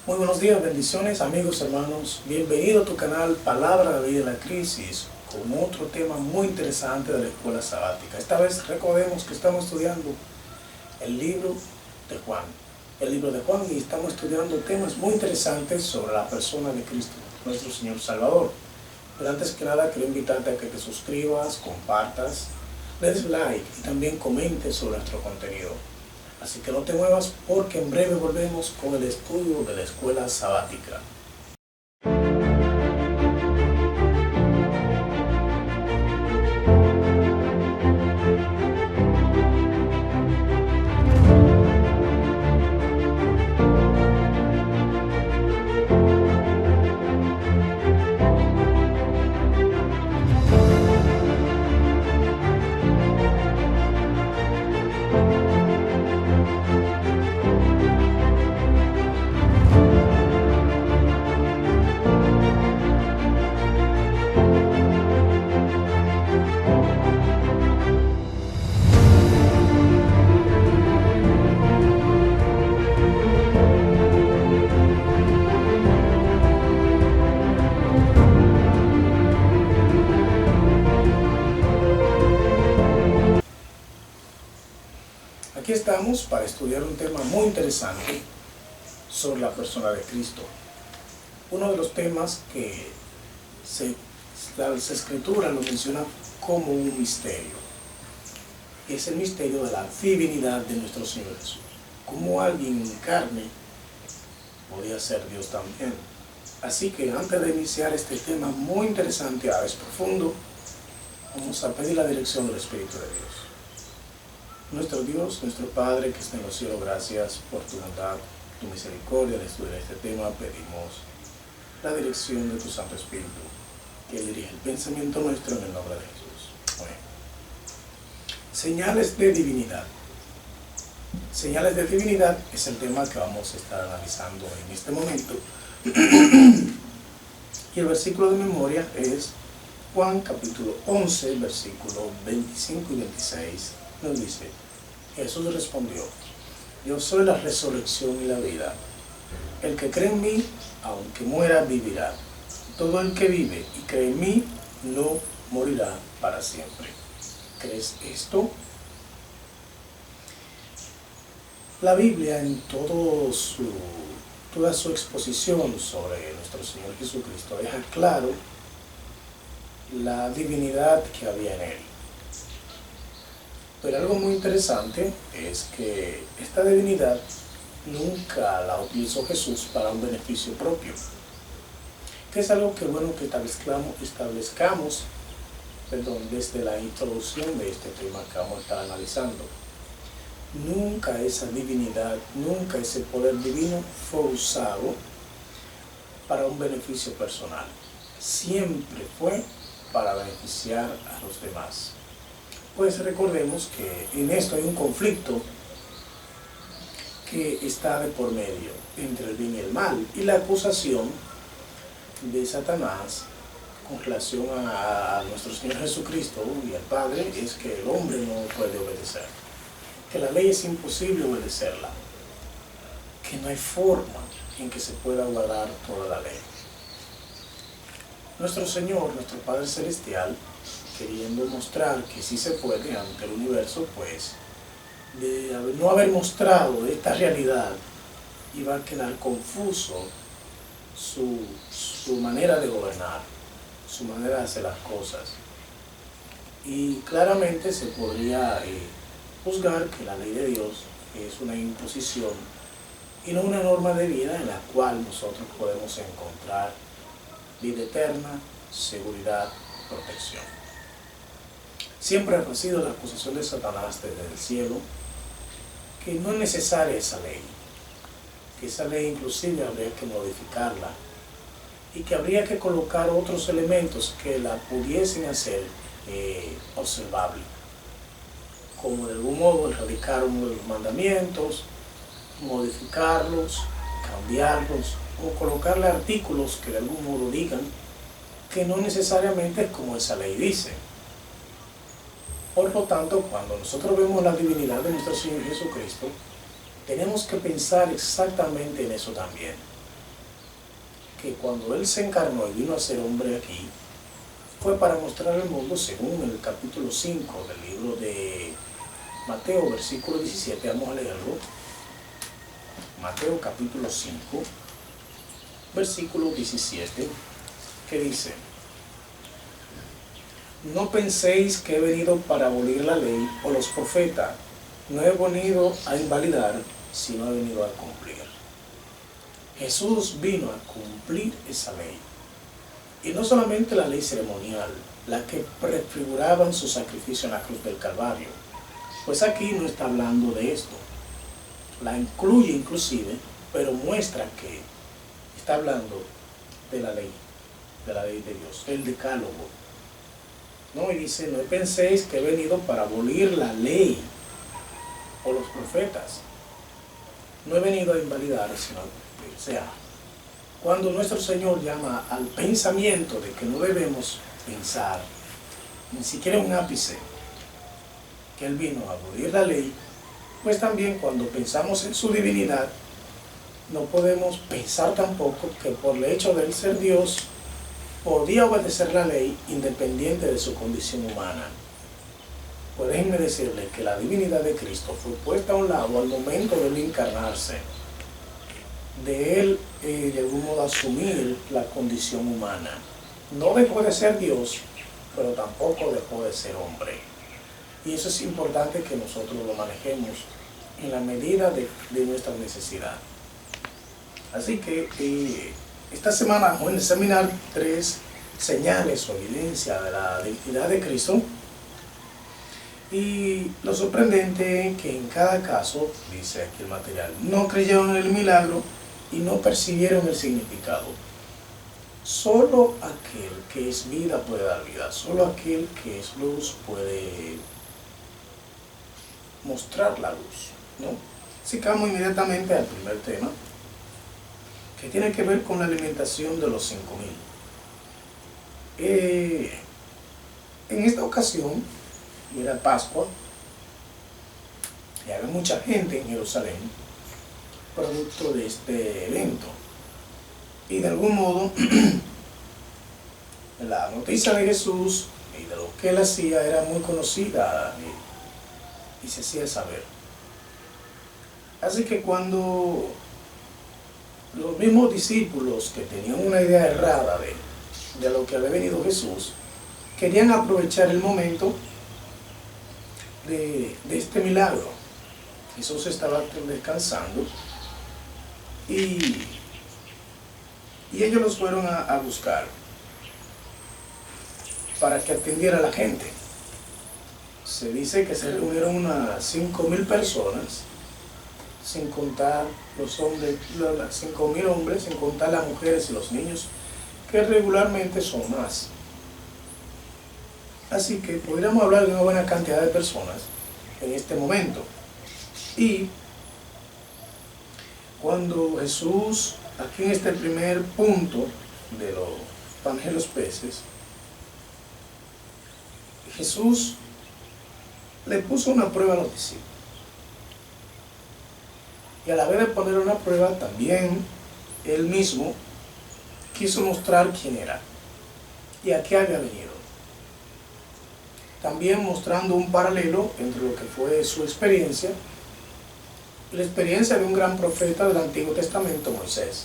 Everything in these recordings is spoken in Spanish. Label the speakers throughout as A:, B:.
A: Muy buenos días, bendiciones amigos, hermanos. Bienvenido a tu canal Palabra de Vida en la Crisis con otro tema muy interesante de la escuela sabática. Esta vez recordemos que estamos estudiando el libro de Juan. Y estamos estudiando temas muy interesantes sobre la persona de Cristo, nuestro Señor Salvador. Pero antes que nada quiero invitarte a que te suscribas, compartas, le des like y también comentes sobre nuestro contenido. Así que no te muevas porque en breve volvemos con el estudio de la escuela sabática. Aquí estamos para estudiar un tema muy interesante sobre la persona de Cristo. Uno de los temas que las escrituras lo mencionan como un misterio. Es el misterio de la divinidad de nuestro Señor Jesús. Cómo alguien en carne podía ser Dios también. Así que antes de iniciar este tema muy interesante, a la vez profundo, vamos a pedir la dirección del Espíritu de Dios. Nuestro Dios, nuestro Padre que está en los cielos, gracias por tu bondad, tu misericordia. Al estudiar este tema pedimos la dirección de tu Santo Espíritu, que dirige el pensamiento nuestro en el nombre de Jesús. Amén. Señales de divinidad. Señales de divinidad es el tema que vamos a estar analizando en este momento. Y el versículo de memoria es Juan capítulo 11, versículos 25 y 26. Nos dice: Jesús respondió: yo soy la resurrección y la vida. El que cree en mí, aunque muera, vivirá. Todo el que vive y cree en mí, no morirá para siempre. ¿Crees esto? La Biblia en toda su exposición sobre nuestro Señor Jesucristo deja claro la divinidad que había en Él. Pero algo muy interesante es que esta divinidad nunca la utilizó Jesús para un beneficio propio, que es algo que bueno que establezcamos desde la introducción de este tema que vamos a estar analizando. Nunca esa divinidad, nunca ese poder divino fue usado para un beneficio personal. Siempre fue para beneficiar a los demás. Pues recordemos que en esto hay un conflicto que está de por medio entre el bien y el mal, y la acusación de Satanás con relación a nuestro Señor Jesucristo y al Padre es que el hombre no puede obedecer, que la ley es imposible obedecerla, que no hay forma en que se pueda guardar toda la ley. Nuestro Señor, nuestro Padre Celestial, queriendo mostrar que sí se puede ante el universo, pues de no haber mostrado esta realidad, iba a quedar confuso su manera de gobernar, su manera de hacer las cosas. Y claramente se podría juzgar que la ley de Dios es una imposición y no una norma de vida en la cual nosotros podemos encontrar vida eterna, seguridad, protección. Siempre ha sido la acusación de Satanás desde el cielo que no es necesaria esa ley, que esa ley inclusive habría que modificarla y que habría que colocar otros elementos que la pudiesen hacer observable, como de algún modo erradicar uno de los mandamientos, modificarlos, cambiarlos o colocarle artículos que de algún modo digan que no necesariamente es como esa ley dice. Por lo tanto, cuando nosotros vemos la divinidad de nuestro Señor Jesucristo, tenemos que pensar exactamente en eso también. que cuando Él se encarnó y vino a ser hombre aquí, fue para mostrar al mundo, según el capítulo 5 del libro de Mateo, versículo 17, vamos a leerlo. Mateo capítulo 5, versículo 17, que dice: no penséis que he venido para abolir la ley o los profetas. No he venido a invalidar, sino he venido a cumplir. Jesús vino a cumplir esa ley. Y no solamente la ley ceremonial, la que prefiguraba su sacrificio en la cruz del Calvario. Pues aquí no está hablando de esto. La incluye inclusive, pero muestra que está hablando de la ley de Dios, el decálogo. No, y dice, no penséis que he venido para abolir la ley o los profetas. No he venido a invalidar, sino a cumplir. O sea, cuando nuestro Señor llama al pensamiento de que no debemos pensar, ni siquiera un ápice, que Él vino a abolir la ley, pues también cuando pensamos en su divinidad, no podemos pensar tampoco que por el hecho de Él ser Dios, podía obedecer la ley independiente de su condición humana. Pues déjenme decirles que la divinidad de Cristo fue puesta a un lado al momento de Él encarnarse, de Él de algún modo asumir la condición humana. No dejó de ser Dios, pero tampoco dejó de ser hombre. Y eso es importante que nosotros lo manejemos en la medida de nuestra necesidad. Así que esta semana vamos a examinar 3 señales o evidencia de la divinidad de Cristo. Y lo sorprendente es que en cada caso, dice aquí el material, no creyeron en el milagro y no percibieron el significado. Solo aquel que es vida puede dar vida, solo aquel que es luz puede mostrar la luz, ¿no? Así que vamos inmediatamente al primer tema, que tiene que ver con la alimentación de los 5,000. En esta ocasión era Pascua y había mucha gente en Jerusalén producto de este evento, y de algún modo la noticia de Jesús y de lo que Él hacía era muy conocida y se hacía saber. Así que cuando los mismos discípulos que tenían una idea errada de lo que había venido Jesús, querían aprovechar el momento de este milagro. Jesús estaba descansando y ellos los fueron a buscar para que atendiera a la gente. Se dice que se reunieron unas 5,000 personas, sin contar los hombres, 5,000 hombres, sin contar las mujeres y los niños, que regularmente son más. Así que podríamos hablar de una buena cantidad de personas en este momento. Y cuando Jesús, aquí en este primer punto de los panes y los peces, Jesús le puso una prueba a los discípulos. Y a la vez de poner una prueba, también Él mismo quiso mostrar quién era y a qué había venido. También mostrando un paralelo entre lo que fue su experiencia y la experiencia de un gran profeta del Antiguo Testamento, Moisés,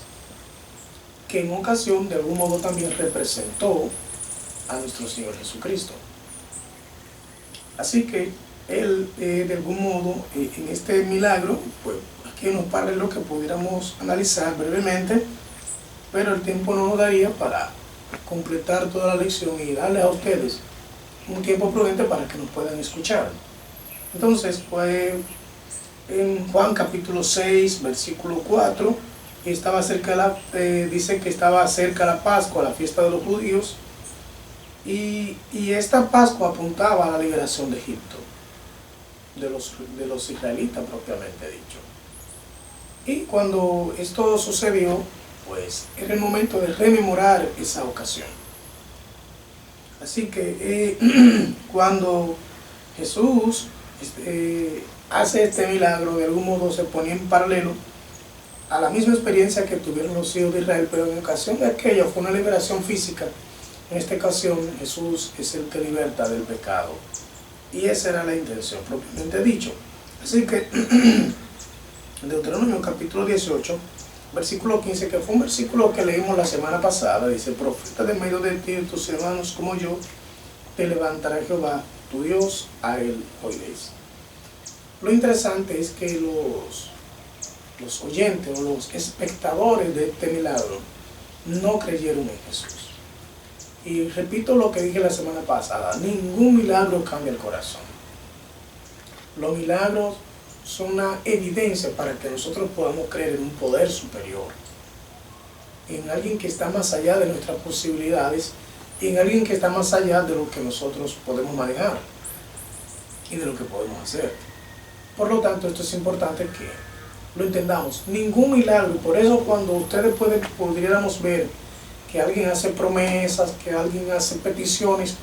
A: que en ocasión de algún modo también representó a nuestro Señor Jesucristo. Así que Él, de algún modo, en este milagro, pues aquí hay unos paralelos que pudiéramos analizar brevemente, pero el tiempo no nos daría para completar toda la lección y darle a ustedes un tiempo prudente para que nos puedan escuchar. Entonces, pues, en Juan capítulo 6, versículo 4, estaba cerca dice que estaba cerca la Pascua, la fiesta de los judíos, y esta Pascua apuntaba a la liberación de Egipto, de los israelitas propiamente dicho. Y cuando esto sucedió, pues era el momento de rememorar esa ocasión. Así que cuando Jesús hace este milagro, de algún modo se ponía en paralelo a la misma experiencia que tuvieron los hijos de Israel, pero en ocasión de aquella fue una liberación física. En esta ocasión Jesús es el que liberta del pecado. Y esa era la intención propiamente dicho. Así que en Deuteronomio capítulo 18, versículo 15, que fue un versículo que leímos la semana pasada, dice: profeta de medio de ti y tus hermanos como yo, te levantará Jehová, tu Dios, a él oiréis. Lo interesante es que los oyentes o los espectadores de este milagro no creyeron en Jesús. Y repito lo que dije la semana pasada: ningún milagro cambia el corazón. Los milagros son una evidencia para que nosotros podamos creer en un poder superior, en alguien que está más allá de nuestras posibilidades, y en alguien que está más allá de lo que nosotros podemos manejar y de lo que podemos hacer. Por lo tanto, esto es importante que lo entendamos. Ningún milagro, y por eso cuando ustedes pudiéramos ver que alguien hace promesas, que alguien hace peticiones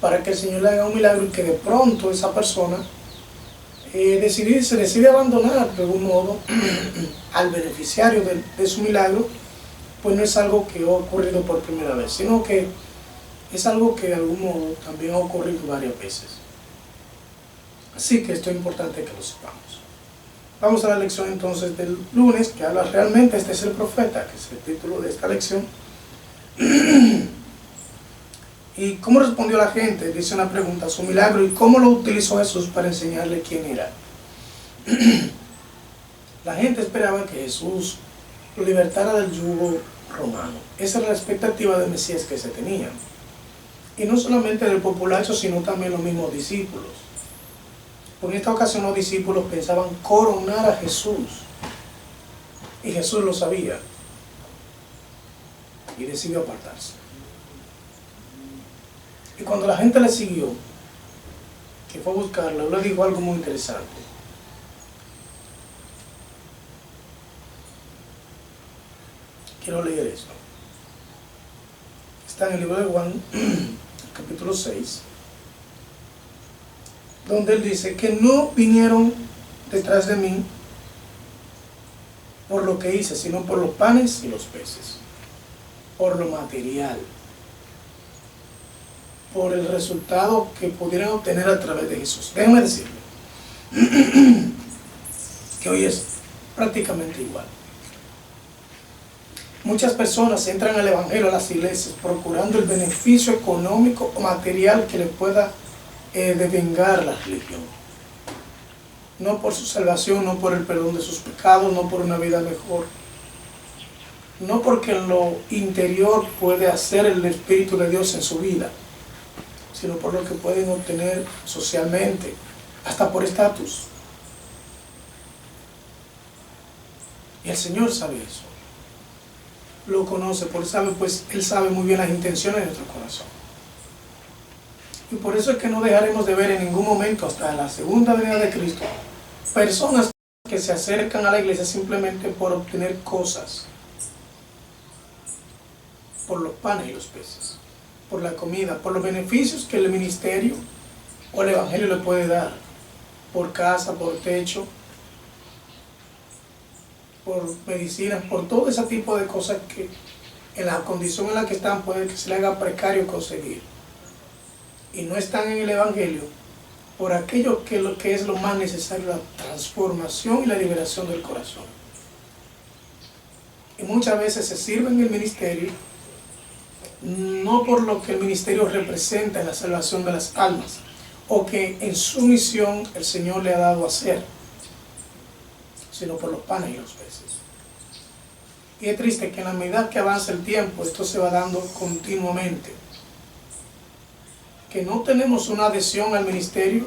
A: para que el Señor le haga un milagro, y que de pronto esa persona se decide abandonar de algún modo al beneficiario de su milagro, pues no es algo que ha ocurrido por primera vez, sino que es algo que de algún modo también ha ocurrido varias veces. Así que esto es importante que lo sepamos. Vamos a la lección entonces del lunes, que habla realmente: este es el profeta, que es el título de esta lección. ¿Y cómo respondió la gente? Dice una pregunta: su milagro, y cómo lo utilizó Jesús para enseñarle quién era. La gente esperaba que Jesús lo libertara del yugo romano. Esa era la expectativa del Mesías que se tenía. Y no solamente del populacho, sino también los mismos discípulos. En esta ocasión los discípulos pensaban coronar a Jesús, y Jesús lo sabía y decidió apartarse. Y cuando la gente le siguió, que fue a buscarlo, le dijo algo muy interesante. Quiero leer esto. Está en el libro de Juan, capítulo 6, donde él dice que no vinieron detrás de mí por lo que hice, sino por los panes y los peces, por lo material, por el resultado que pudieran obtener a través de Jesús. Déjame decirle que hoy es prácticamente igual. Muchas personas entran al Evangelio, a las iglesias, procurando el beneficio económico o material que les pueda devengar la religión. No por su salvación, no por el perdón de sus pecados, no por una vida mejor. No porque en lo interior puede hacer el Espíritu de Dios en su vida, sino por lo que pueden obtener socialmente, hasta por estatus. Y el Señor sabe eso. Lo conoce, pues Él sabe muy bien las intenciones de nuestro corazón. Y por eso es que no dejaremos de ver en ningún momento, hasta la segunda venida de Cristo, personas que se acercan a la iglesia simplemente por obtener cosas, por los panes y los peces, por la comida, por los beneficios que el ministerio o el Evangelio le puede dar, por casa, por techo, por medicinas, por todo ese tipo de cosas que en la condición en la que están puede que se le haga precario conseguir. Y no están en el Evangelio por aquello que es lo más necesario: la transformación y la liberación del corazón. Y muchas veces se sirven en el ministerio no por lo que el ministerio representa en la salvación de las almas, o que en su misión el Señor le ha dado a hacer, sino por los panes y los peces. Y es triste que en la medida que avanza el tiempo, esto se va dando continuamente. Que no tenemos una adhesión al ministerio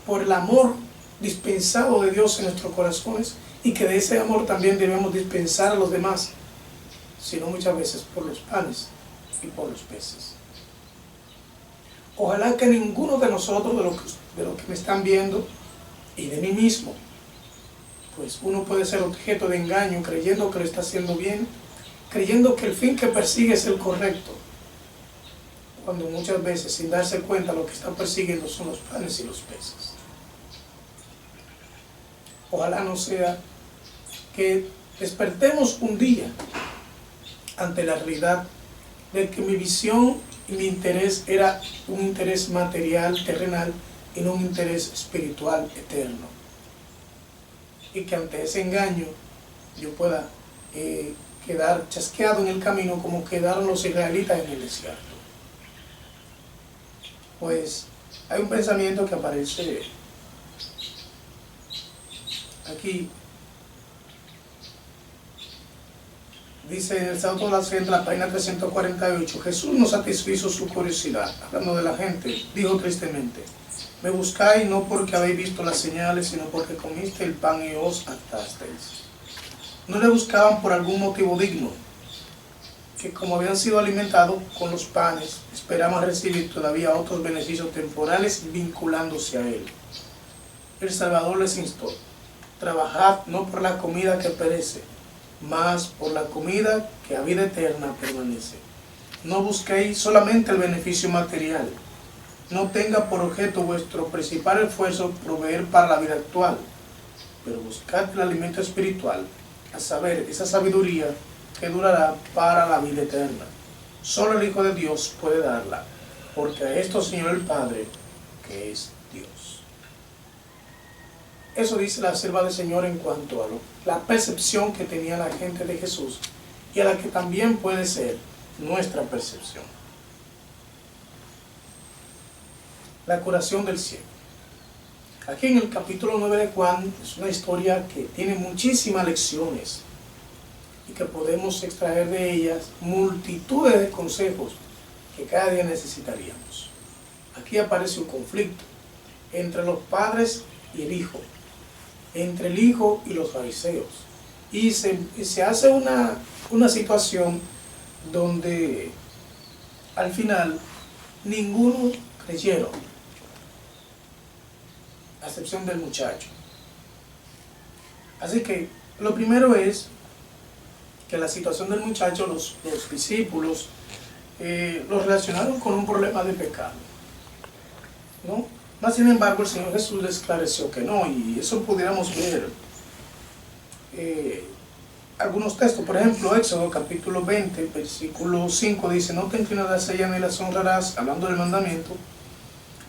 A: por el amor dispensado de Dios en nuestros corazones, y que de ese amor también debemos dispensar a los demás, sino muchas veces por los panes y por los peces. Ojalá que ninguno de nosotros, de los que me están viendo, y de mí mismo, pues uno puede ser objeto de engaño creyendo que lo está haciendo bien, creyendo que el fin que persigue es el correcto, cuando muchas veces, sin darse cuenta, lo que está persiguiendo son los panes y los peces. Ojalá no sea que Despertemos un día ante la realidad de que mi visión y mi interés era un interés material, terrenal, y no un interés espiritual, eterno. Y que ante ese engaño yo pueda quedar chasqueado en el camino como quedaron los israelitas en el desierto. Pues hay un pensamiento que aparece aquí. Dice en el Salmo de la Senda, la página 348, Jesús no satisfizo su curiosidad, hablando de la gente, dijo tristemente, me buscáis no porque habéis visto las señales, sino porque comiste el pan y os hartasteis. No le buscaban por algún motivo digno, que como habían sido alimentados con los panes, esperaban recibir todavía otros beneficios temporales vinculándose a él. El Salvador les instó, trabajad no por la comida que perece, mas por la comida que a vida eterna permanece. No busquéis solamente el beneficio material. No tenga por objeto vuestro principal esfuerzo proveer para la vida actual, pero buscad el alimento espiritual, a saber, esa sabiduría que durará para la vida eterna. Solo el Hijo de Dios puede darla, porque a esto señala el Padre, que es Dios. Eso dice la sierva del Señor en cuanto a la percepción que tenía la gente de Jesús y a la que también puede ser nuestra percepción. La curación del ciego. Aquí en el capítulo 9 de Juan es una historia que tiene muchísimas lecciones y que podemos extraer de ellas multitudes de consejos que cada día necesitaríamos. Aquí aparece un conflicto entre los padres y el hijo, entre el hijo y los fariseos, y se hace una situación donde al final ninguno creyeron, a excepción del muchacho. Así que lo primero es que la situación del muchacho, los discípulos lo relacionaron con un problema de pecado, ¿no? Mas sin embargo el Señor Jesús le esclareció que no, y eso pudiéramos ver algunos textos. Por ejemplo, Éxodo capítulo 20, versículo 5 dice, no te inclinarás a ella ni las honrarás, hablando del mandamiento,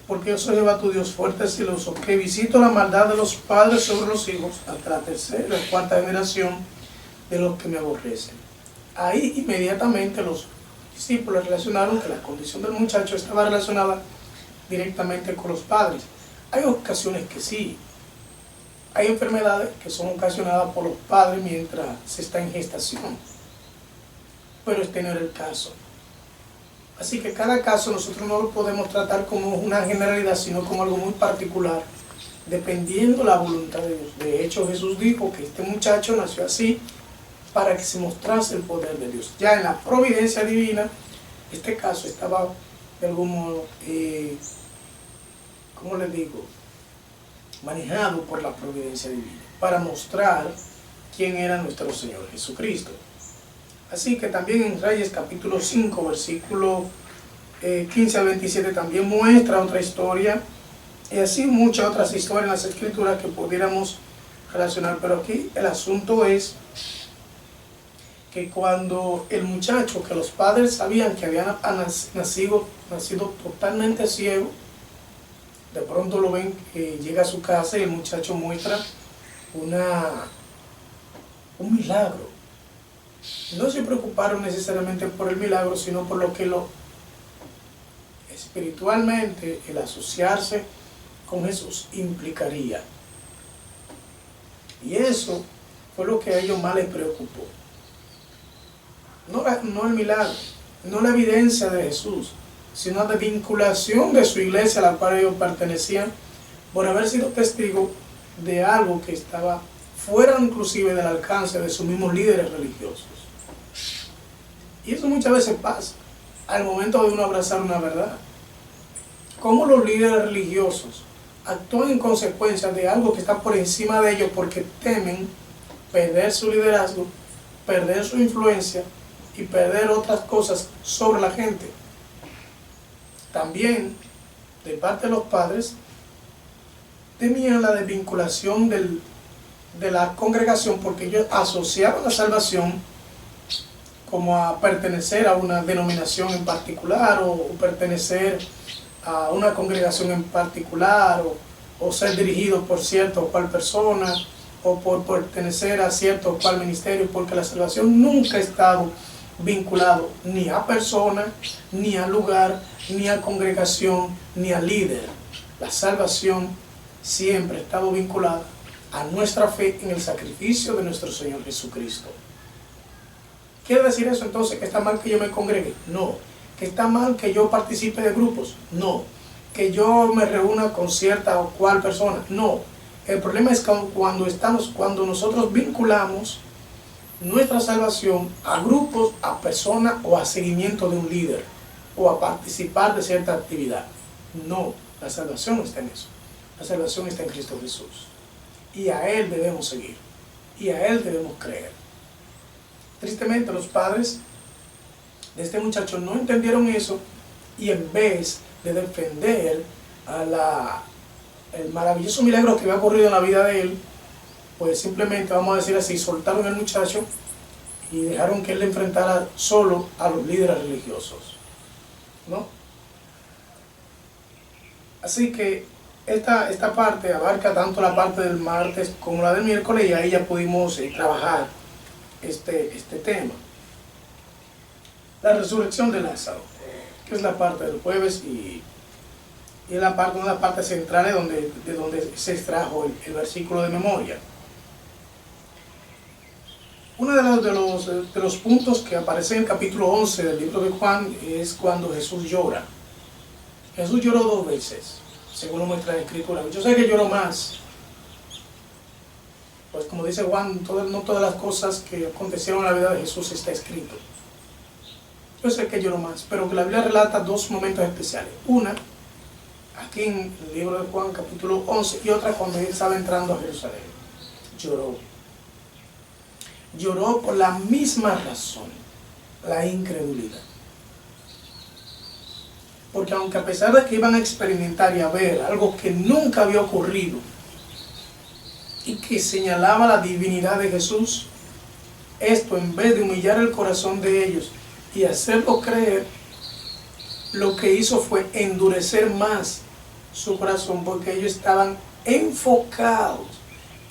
A: porque yo soy Jehová tu Dios fuerte y celoso, que visito la maldad de los padres sobre los hijos hasta la tercera y la cuarta generación de los que me aborrecen. Ahí inmediatamente los discípulos relacionaron que la condición del muchacho estaba relacionada directamente con los padres. Hay ocasiones que sí, hay enfermedades que son ocasionadas por los padres mientras se está en gestación, pero este no era el caso. Así que cada caso nosotros no lo podemos tratar como una generalidad, sino como algo muy particular, dependiendo la voluntad de Dios. De hecho, Jesús dijo que este muchacho nació así para que se mostrase el poder de Dios. Ya en la providencia divina, este caso estaba de algún modo, ¿cómo les digo?, manejado por la providencia divina, para mostrar quién era nuestro Señor Jesucristo. Así que también en Reyes capítulo 5, versículo 15 al 27 también muestra otra historia, y así muchas otras historias en las Escrituras que pudiéramos relacionar. Pero aquí el asunto es que cuando el muchacho, que los padres sabían que había nacido totalmente ciego, de pronto lo ven que llega a su casa y el muchacho muestra un milagro. No se preocuparon necesariamente por el milagro, sino por lo que espiritualmente el asociarse con Jesús implicaría. Y eso fue lo que a ellos más les preocupó. No el milagro, no la evidencia de Jesús, sino la vinculación de su iglesia a la cual ellos pertenecían, por haber sido testigos de algo que estaba fuera inclusive del alcance de sus mismos líderes religiosos. Y eso muchas veces pasa al momento de uno abrazar una verdad. Cómo los líderes religiosos actúan en consecuencia de algo que está por encima de ellos porque temen perder su liderazgo, perder su influencia y perder otras cosas sobre la gente. También, de parte de los padres, temían la desvinculación de la congregación, porque ellos asociaban la salvación como a pertenecer a una denominación en particular, o pertenecer a una congregación en particular, o ser dirigido por cierta o cual persona, o por pertenecer a cierto o cual ministerio, porque la salvación nunca ha estado vinculado ni a persona, ni a lugar, ni a congregación, ni a líder. La salvación siempre ha estado vinculada a nuestra fe en el sacrificio de nuestro Señor Jesucristo. ¿Quiere decir eso entonces que está mal que yo me congregue? No. ¿Que está mal que yo participe de grupos? No. ¿Que yo me reúna con cierta o cual persona? No. El problema es cuando nosotros vinculamos nuestra salvación a grupos, a personas o a seguimiento de un líder, o a participar de cierta actividad. No, la salvación no está en eso. La salvación está en Cristo Jesús. Y a Él debemos seguir. Y a Él debemos creer. Tristemente, los padres de este muchacho no entendieron eso, y en vez de defender el maravilloso milagro que había ocurrido en la vida de él, pues simplemente, vamos a decir así, soltaron al muchacho y dejaron que él le enfrentara solo a los líderes religiosos, ¿no? Así que esta parte abarca tanto la parte del martes como la del miércoles, y ahí ya pudimos trabajar este tema. La resurrección de Lázaro, que es la parte del jueves, y es una de las partes centrales de donde se extrajo el versículo de memoria. Uno de los puntos que aparece en el capítulo 11 del libro de Juan es cuando Jesús llora. Jesús lloró 2 veces, según lo muestra la Escritura. Yo sé que lloró más, pues como dice Juan, no todas las cosas que acontecieron en la vida de Jesús está escrito. Yo sé que lloró más, pero que la Biblia relata 2 momentos especiales. Una, aquí en el libro de Juan, capítulo 11, y otra cuando él estaba entrando a Jerusalén. Lloró por la misma razón, la incredulidad. Porque aunque a pesar de que iban a experimentar y a ver algo que nunca había ocurrido, y que señalaba la divinidad de Jesús, esto, en vez de humillar el corazón de ellos y hacerlo creer, lo que hizo fue endurecer más su corazón, porque ellos estaban enfocados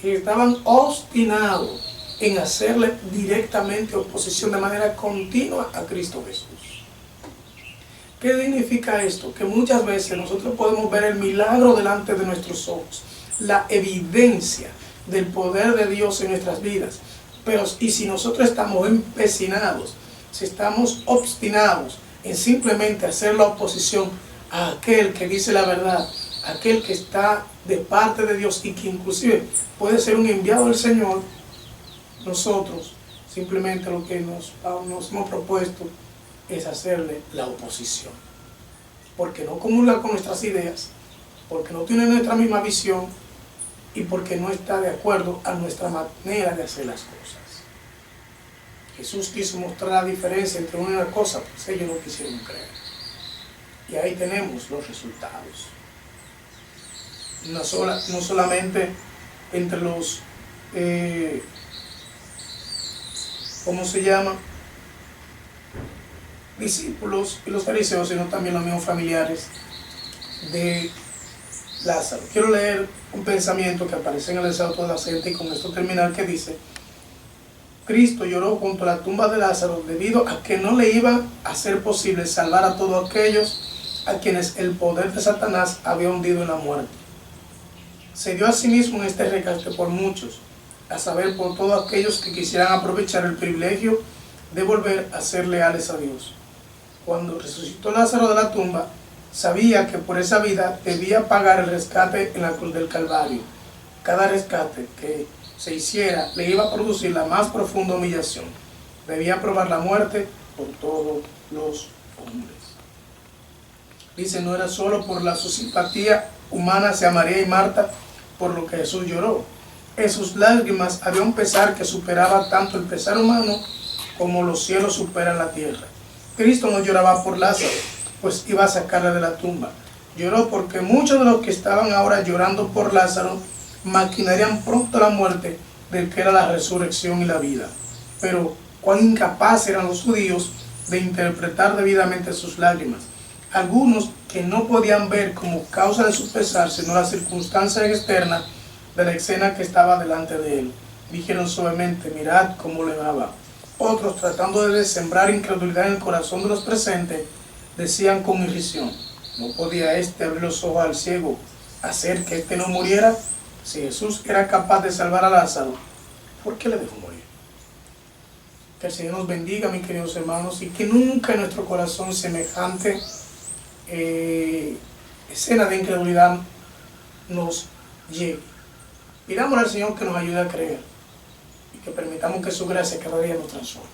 A: y estaban obstinados en hacerle directamente oposición de manera continua a Cristo Jesús. ¿Qué significa esto? Que muchas veces nosotros podemos ver el milagro delante de nuestros ojos, la evidencia del poder de Dios en nuestras vidas, pero y si nosotros estamos empecinados, si estamos obstinados en simplemente hacer la oposición a aquel que dice la verdad, a aquel que está de parte de Dios y que inclusive puede ser un enviado del Señor, nosotros simplemente lo que nos hemos propuesto es hacerle la oposición, porque no comulga con nuestras ideas, porque no tiene nuestra misma visión y porque no está de acuerdo a nuestra manera de hacer las cosas. Jesús quiso mostrar la diferencia entre una y otra cosa, pues ellos no quisieron creer. Y ahí tenemos los resultados. No solamente entre los, ¿cómo se llama?, discípulos y los fariseos, sino también los mismos familiares de Lázaro. Quiero leer un pensamiento que aparece en el Exhorto de la Gente, y con esto terminar, que dice: Cristo lloró junto a la tumba de Lázaro debido a que no le iba a ser posible salvar a todos aquellos a quienes el poder de Satanás había hundido en la muerte. Se dio a sí mismo en este rescate por muchos, a saber, por todos aquellos que quisieran aprovechar el privilegio de volver a ser leales a Dios. Cuando resucitó Lázaro de la tumba, sabía que por esa vida debía pagar el rescate en la cruz del Calvario. Cada rescate que se hiciera le iba a producir la más profunda humillación. Debía probar la muerte por todos los hombres. Dice, no era solo por la su simpatía humana hacia María y Marta por lo que Jesús lloró. En sus lágrimas había un pesar que superaba tanto el pesar humano como los cielos superan la tierra. Cristo no lloraba por Lázaro, pues iba a sacarle de la tumba. Lloró porque muchos de los que estaban ahora llorando por Lázaro maquinarían pronto la muerte del que era la resurrección y la vida. Pero cuán incapaces eran los judíos de interpretar debidamente sus lágrimas. Algunos que no podían ver como causa de su pesar, sino la circunstancia externa de la escena que estaba delante de él, dijeron suavemente: mirad cómo le daba. Otros, tratando de sembrar incredulidad en el corazón de los presentes, decían con irrisión: ¿no podía éste abrir los ojos al ciego, hacer que éste no muriera? Si Jesús era capaz de salvar a Lázaro, ¿por qué le dejó morir? Que el Señor nos bendiga, mis queridos hermanos, y que nunca en nuestro corazón semejante escena de incredulidad nos llegue. Pidámosle al Señor que nos ayude a creer y que permitamos que su gracia cada día nos transforme.